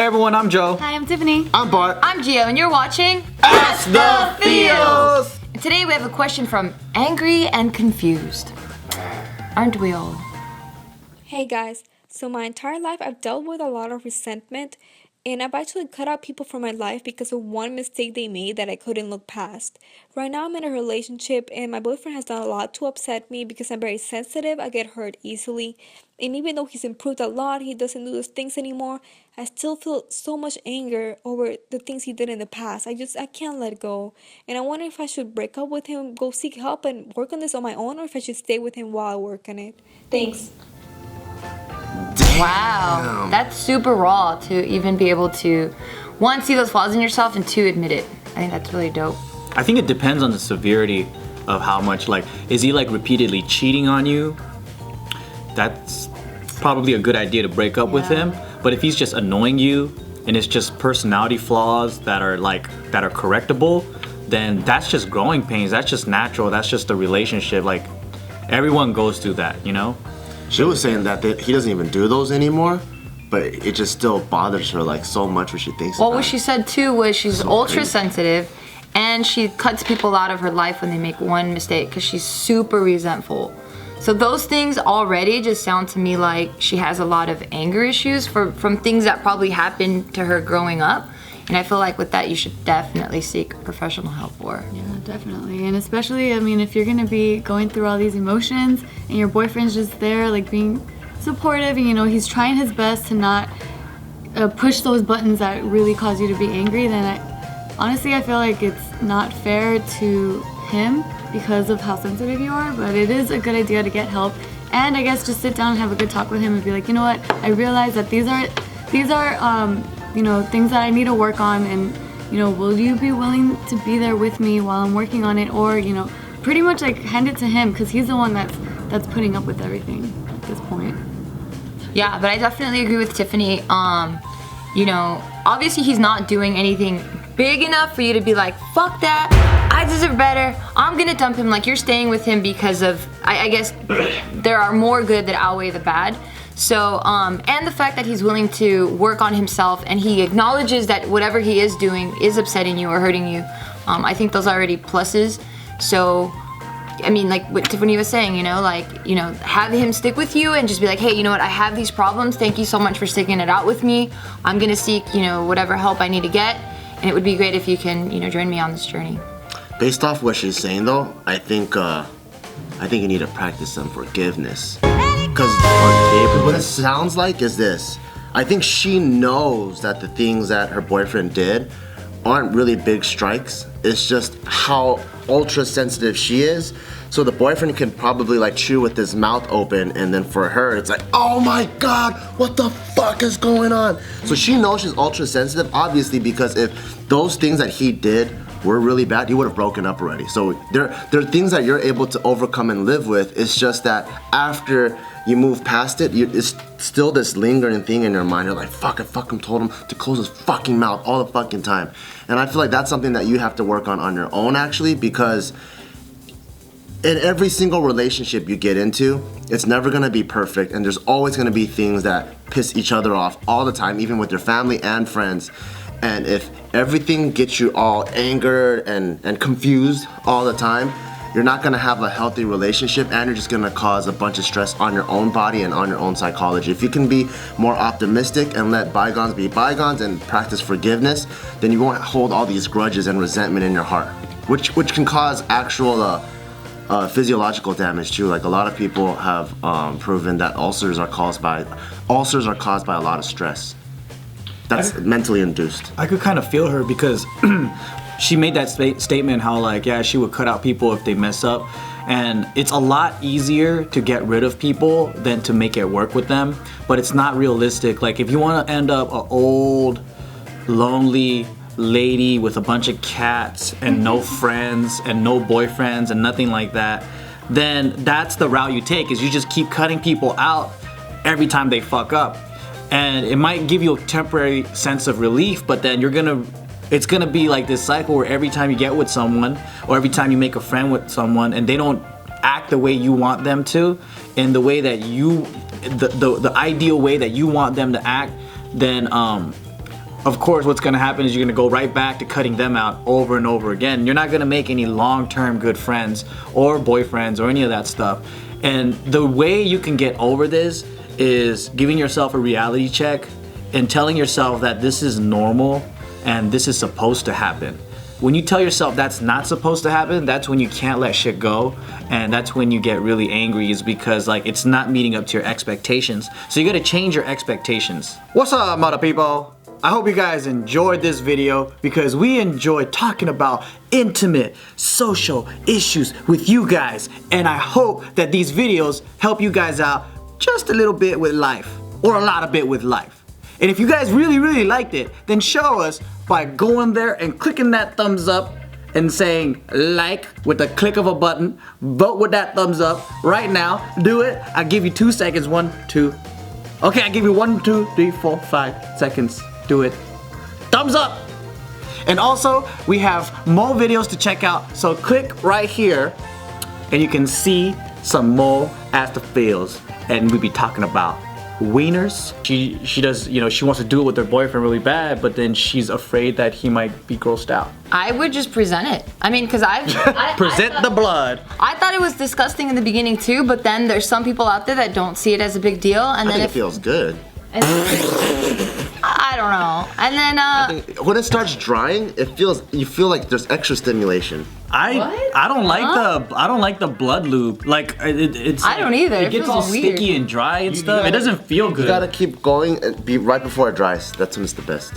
everyone, I'm Joe. Hi, I'm Tiffany. I'm Bart. I'm Gio, and you're watching AskTheFeels. And today we have a question from Angry and Confused. Aren't we all? Hey guys, so my entire life I've dealt with a lot of resentment, and I've actually cut out people from my life because of one mistake they made that I couldn't look past. Right now I'm in a relationship and my boyfriend has done a lot to upset me because I'm very sensitive, I get hurt easily, and even though he's improved a lot, he doesn't do those things anymore, I still feel so much anger over the things he did in the past. I can't let go, and I wonder if I should break up with him, go seek help and work on this on my own, or if I should stay with him while I work on it. Thanks. Wow, that's super raw to even be able to, one, see those flaws in yourself, and two, admit it. I think that's really dope. I think it depends on the severity of how much, like, is he like repeatedly cheating on you? That's probably a good idea to break up with him. But if he's just annoying you and it's just personality flaws that are correctable, then that's just growing pains. That's just natural. That's just a relationship. Like, everyone goes through that, you know? She was saying that he doesn't even do those anymore, but it just still bothers her like so much when she thinks about it. What she said too was she's ultra sensitive, and she cuts people out of her life when they make one mistake because she's super resentful. So those things already just sound to me like she has a lot of anger issues from things that probably happened to her growing up. And I feel like with that, you should definitely seek professional help for. Yeah, definitely. And especially, I mean, if you're gonna be going through all these emotions and your boyfriend's just there, like being supportive, and you know, he's trying his best to not push those buttons that really cause you to be angry, then honestly, I feel like it's not fair to him because of how sensitive you are, but it is a good idea to get help. And I guess just sit down and have a good talk with him and be like, you know what, I realize that these are you know, things that I need to work on, and you know, will you be willing to be there with me while I'm working on it? Or, you know, pretty much like hand it to him because he's the one that's putting up with everything at this point. Yeah, but I definitely agree with Tiffany. You know, obviously he's not doing anything big enough for you to be like, fuck that, I deserve better, I'm gonna dump him. Like, you're staying with him because of, I guess there are more good that outweigh the bad. So, and the fact that he's willing to work on himself and he acknowledges that whatever he is doing is upsetting you or hurting you, I think those are already pluses. So, I mean, like what Tiffany was saying, you know, like, you know, have him stick with you and just be like, hey, you know what, I have these problems, thank you so much for sticking it out with me. I'm gonna seek, you know, whatever help I need to get, and it would be great if you can, you know, join me on this journey. Based off what she's saying though, I think you need to practice some forgiveness. Because what it sounds like is this. I think she knows that the things that her boyfriend did aren't really big strikes. It's just how ultra sensitive she is. So the boyfriend can probably like chew with his mouth open, and then for her it's like, oh my god, what the fuck is going on? So she knows she's ultra sensitive, obviously, because if those things that he did were really bad, he would have broken up already. So there are things that you're able to overcome and live with. It's just that after you move past it, it's still this lingering thing in your mind. You're like, fuck, I fucking told him to close his fucking mouth all the fucking time. And I feel like that's something that you have to work on your own, actually, because in every single relationship you get into, it's never gonna be perfect, and there's always gonna be things that piss each other off all the time, even with your family and friends. And if everything gets you all angered and confused all the time, you're not gonna have a healthy relationship, and you're just gonna cause a bunch of stress on your own body and on your own psychology. If you can be more optimistic and let bygones be bygones and practice forgiveness, then you won't hold all these grudges and resentment in your heart, which can cause actual physiological damage too. Like, a lot of people have proven that ulcers are caused by a lot of stress. That's mentally induced. I could kind of feel her because she made that statement how, like, yeah, she would cut out people if they mess up. And it's a lot easier to get rid of people than to make it work with them. But it's not realistic. Like, if you want to end up an old, lonely lady with a bunch of cats and no friends and no boyfriends and nothing like that, then that's the route you take, is you just keep cutting people out every time they fuck up. And it might give you a temporary sense of relief, but then it's gonna be like this cycle where every time you get with someone, or every time you make a friend with someone and they don't act the way you want them to, in the way that the ideal way that you want them to act, then of course what's gonna happen is you're gonna go right back to cutting them out over and over again. You're not gonna make any long-term good friends or boyfriends or any of that stuff. And the way you can get over this is giving yourself a reality check and telling yourself that this is normal and this is supposed to happen. When you tell yourself that's not supposed to happen, that's when you can't let shit go, and that's when you get really angry, is because like it's not meeting up to your expectations. So you gotta change your expectations. What's up, mother people? I hope you guys enjoyed this video because we enjoy talking about intimate social issues with you guys, and I hope that these videos help you guys out just a little bit with life, or a lot of bit with life. And if you guys really liked it, then show us by going there and clicking that thumbs up and saying like with the click of a button. Vote with that thumbs up right now. Do it. I'll give you 2 seconds. 1, 2. Okay, I'll give you 1, 2, 3, 4, 5 seconds. Do it. Thumbs up. And also, we have more videos to check out. So click right here and you can see some more AskTheFeels. And we'll be talking about wieners. She does, you know, she wants to do it with her boyfriend really bad, but then she's afraid that he might be grossed out. I would just present it. I mean, because I Present the blood. I thought it was disgusting in the beginning too, but then there's some people out there that don't see it as a big deal, and I then think it feels good. I don't know. And then When it starts drying, you feel like there's extra stimulation. I don't like the blood lube. Like it's I don't either. It gets feels all weird. sticky and dry and stuff. It doesn't feel good. You gotta keep going and be right before it dries. That's when it's the best.